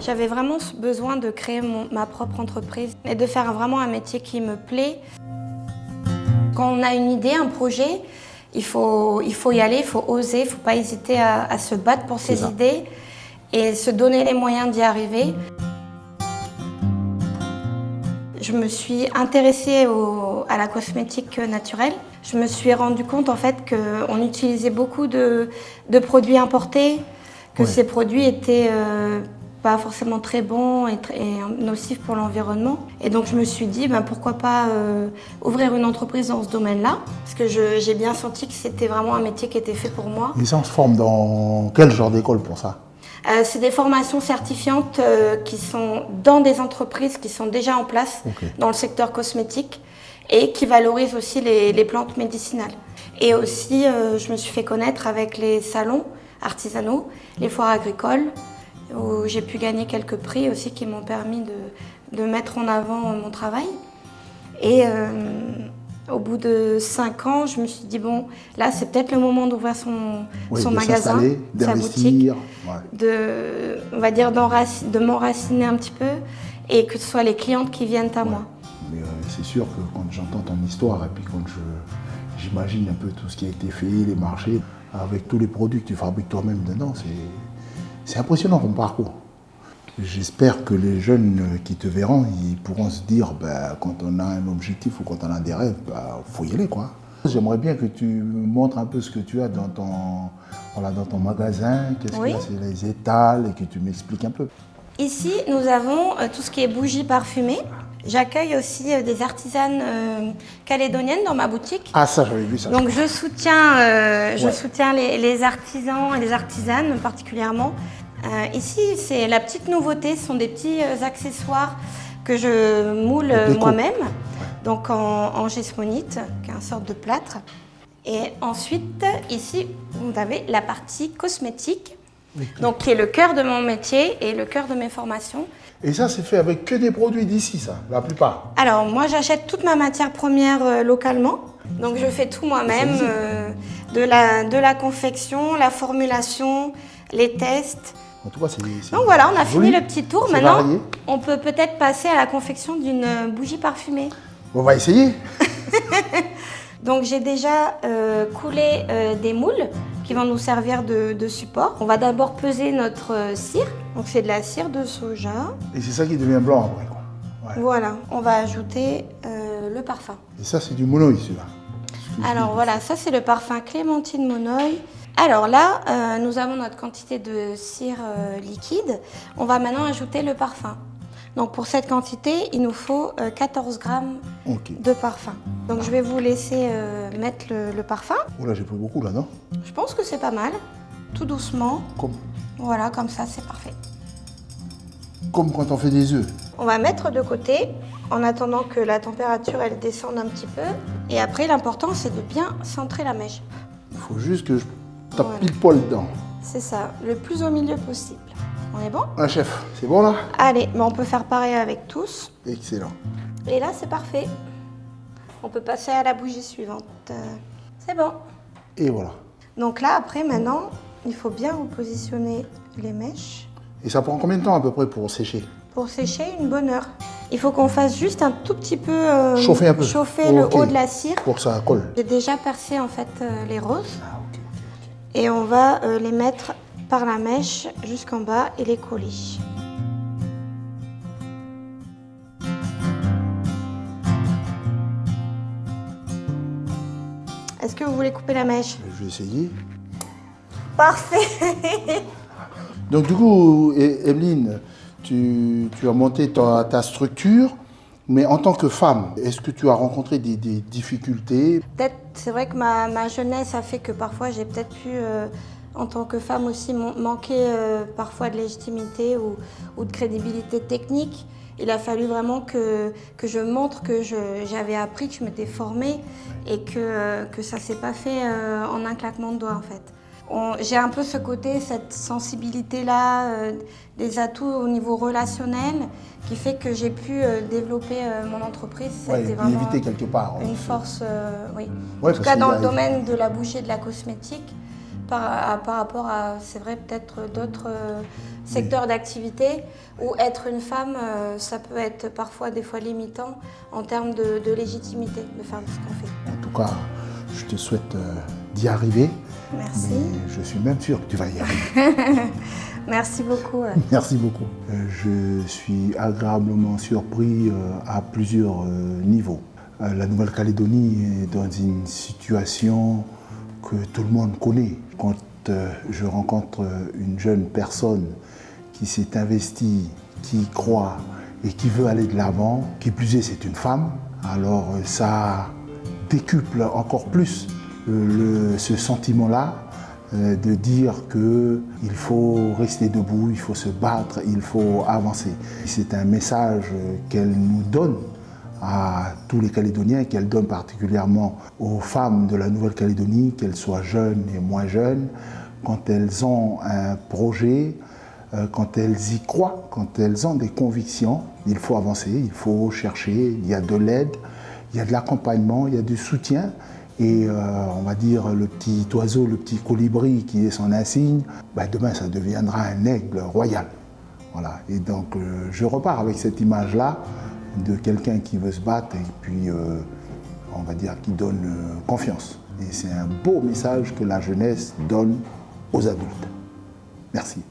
J'avais vraiment besoin de créer ma propre entreprise et de faire vraiment un métier qui me plaît. Quand on a une idée, un projet, il faut y aller, il faut oser, il ne faut pas hésiter à se battre pour ses idées et se donner les moyens d'y arriver. Je me suis intéressée à la cosmétique naturelle. Je me suis rendu compte en fait qu'on utilisait beaucoup de produits importés, que ces produits étaient pas forcément très bons et nocifs pour l'environnement. Et donc je me suis dit pourquoi pas ouvrir une entreprise dans ce domaine-là, parce que j'ai bien senti que c'était vraiment un métier qui était fait pour moi. Et ça, on se forme dans quel genre d'école pour ça? C'est des formations certifiantes qui sont dans des entreprises qui sont déjà en place dans le secteur cosmétique et qui valorisent aussi les plantes médicinales. Et aussi, je me suis fait connaître avec les salons artisanaux, les foires agricoles, où j'ai pu gagner quelques prix aussi qui m'ont permis de mettre en avant mon travail. Et au bout de 5 ans, je me suis dit, bon, là, c'est peut-être le moment d'ouvrir son magasin, sa boutique, on va dire de m'enraciner un petit peu et que ce soit les clientes qui viennent à moi. Mais c'est sûr que quand j'entends ton histoire et puis quand j'imagine un peu tout ce qui a été fait, les marchés, avec tous les produits que tu fabriques toi-même dedans, c'est impressionnant comme parcours. J'espère que les jeunes qui te verront, ils pourront se dire, quand on a un objectif ou quand on a des rêves, faut y aller, quoi. J'aimerais bien que tu me montres un peu ce que tu as dans ton magasin, qu'est-ce qu'il y a, c'est les étals, et que tu m'expliques un peu. Ici, nous avons tout ce qui est bougies parfumées. J'accueille aussi des artisanes calédoniennes dans ma boutique. Ah ça, j'avais vu ça. Donc je soutiens les artisans et les artisanes particulièrement. Ici, c'est la petite nouveauté, ce sont des petits accessoires que je moule moi-même, donc en gesmonite, qui est une sorte de plâtre. Et ensuite, ici, vous avez la partie cosmétique, donc qui est le cœur de mon métier et le cœur de mes formations. Et ça, c'est fait avec que des produits d'ici, ça, la plupart? Alors, moi, j'achète toute ma matière première localement. Donc, je fais tout moi-même, de la confection, la formulation, les tests. En tout cas, donc voilà, on a fini le petit tour. Maintenant, varié. On peut peut-être passer à la confection d'une bougie parfumée. On va essayer. Donc, j'ai déjà coulé des moules qui vont nous servir de support. On va d'abord peser notre cire. Donc c'est de la cire de soja. Et c'est ça qui devient blanc après, quoi. Ouais. Voilà, on va ajouter le parfum. Et ça, c'est du monoï, celui-là. Alors voilà, ça c'est le parfum Clémentine Monoï. Alors là, nous avons notre quantité de cire liquide. On va maintenant ajouter le parfum. Donc pour cette quantité, il nous faut 14 grammes de parfum. Donc je vais vous laisser mettre le parfum. Oh là, j'ai pris beaucoup là, non? Je pense que c'est pas mal. Tout doucement. Voilà, comme ça, c'est parfait. Comme quand on fait des œufs. On va mettre de côté en attendant que la température elle descende un petit peu. Et après, l'important, c'est de bien centrer la mèche. Il faut juste que je tape pile poil dedans. C'est ça, le plus au milieu possible. On est bon? Ah, chef, c'est bon là? Allez, mais on peut faire pareil avec tous. Excellent. Et là, c'est parfait. On peut passer à la bougie suivante. C'est bon. Et voilà. Donc là, après, maintenant, il faut bien repositionner les mèches. Et ça prend combien de temps à peu près pour sécher? Pour sécher, une bonne heure. Il faut qu'on fasse juste un tout petit peu chauffer un peu. Chauffer le haut de la cire. Pour que ça colle. J'ai déjà percé en fait les roses. Et on va les mettre par la mèche jusqu'en bas et les coller. Est-ce que vous voulez couper la mèche? Je vais essayer. Parfait. Donc du coup, Evelyne, tu as monté ta structure, mais en tant que femme, est-ce que tu as rencontré des difficultés? Peut-être, c'est vrai que ma jeunesse a fait que parfois j'ai peut-être pu, en tant que femme aussi, manquer parfois de légitimité ou de crédibilité technique. Il a fallu vraiment que je montre que j'avais appris, que je m'étais formée et que ça ne s'est pas fait en un claquement de doigts en fait. J'ai un peu ce côté, cette sensibilité-là, des atouts au niveau relationnel qui fait que j'ai pu développer mon entreprise. C'était vraiment éviter quelque part. Une force, oui. Ouais, en tout cas dans le domaine de la bougie et de la cosmétique, par rapport à, c'est vrai, peut-être d'autres secteurs d'activité où être une femme, ça peut être parfois des fois limitant en termes de légitimité de faire ce qu'on fait. En tout cas, je te souhaite d'y arriver. Merci. Mais je suis même sûr que tu vas y arriver. Merci beaucoup. Merci beaucoup. Je suis agréablement surpris à plusieurs niveaux. La Nouvelle-Calédonie est dans une situation que tout le monde connaît. Quand je rencontre une jeune personne qui s'est investie, qui y croit et qui veut aller de l'avant, qui plus est, c'est une femme, alors ça décuple encore plus ce sentiment-là de dire qu'il faut rester debout, il faut se battre, il faut avancer. C'est un message qu'elle nous donne à tous les Calédoniens, qu'elle donne particulièrement aux femmes de la Nouvelle-Calédonie, qu'elles soient jeunes et moins jeunes, quand elles ont un projet, quand elles y croient, quand elles ont des convictions, il faut avancer, il faut chercher, il y a de l'aide, il y a de l'accompagnement, il y a du soutien. Et on va dire le petit oiseau, le petit colibri qui est son insigne, demain ça deviendra un aigle royal. Voilà. Et donc je repars avec cette image-là de quelqu'un qui veut se battre et puis on va dire qui donne confiance. Et c'est un beau message que la jeunesse donne aux adultes. Merci.